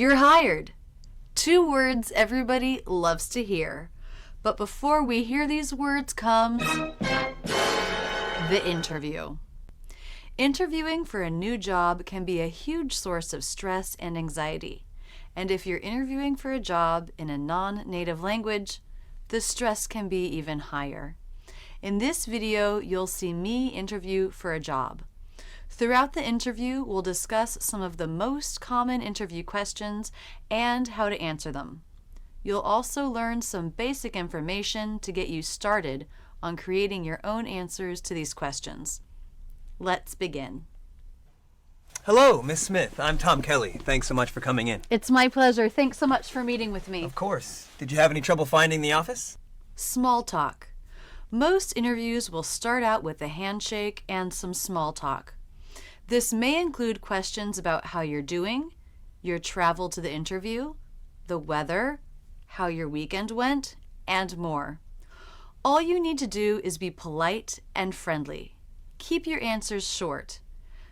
You're hired. Two words everybody loves to hear. But before we hear these words comes the interview. Interviewing for a new job can be a huge source of stress and anxiety. And if you're interviewing for a job in a non-native language, the stress can be even higher. In this video, you'll see me interview for a job. Throughout the interview, we'll discuss some of the most common interview questions and how to answer them. You'll also learn some basic information to get you started on creating your own answers to these questions. Let's begin. Hello, Miss Smith. I'm Tom Kelly. Thanks so much for coming in. It's my pleasure. Thanks so much for meeting with me. Of course. Did you have any trouble finding the office? Small talk. Most interviews will start out with a handshake and some small talk. This may include questions about how you're doing, your travel to the interview, the weather, how your weekend went, and more. All you need to do is be polite and friendly. Keep your answers short.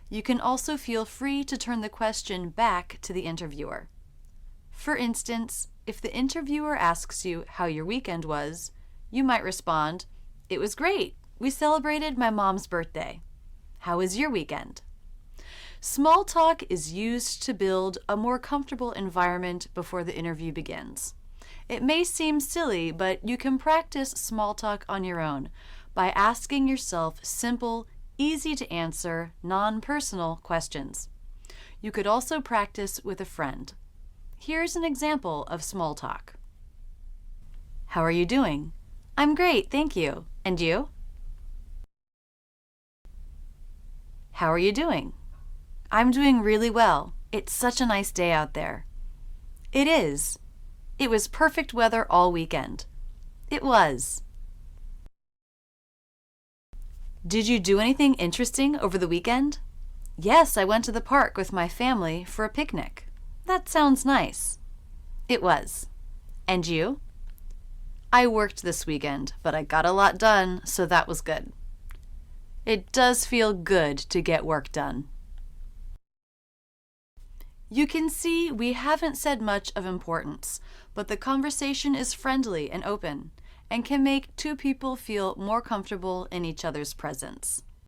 You can also feel free to turn the question back to the interviewer. For instance, if the interviewer asks you how your weekend was, you might respond, "It was great. We celebrated my mom's birthday. How was your weekend?" Small talk is used to build a more comfortable environment before the interview begins. It may seem silly, but you can practice small talk on your own by asking yourself simple, easy to answer, non-personal questions. You could also practice with a friend. Here's an example of small talk. How are you doing? I'm great, thank you. And you? How are you doing? I'm doing really well. It's such a nice day out there. It is. It was perfect weather all weekend. It was. Did you do anything interesting over the weekend? Yes, I went to the park with my family for a picnic. That sounds nice. It was. And you? I worked this weekend, but I got a lot done, so that was good. It does feel good to get work done. You can see we haven't said much of importance, but the conversation is friendly and open and can make two people feel more comfortable in each other's presence.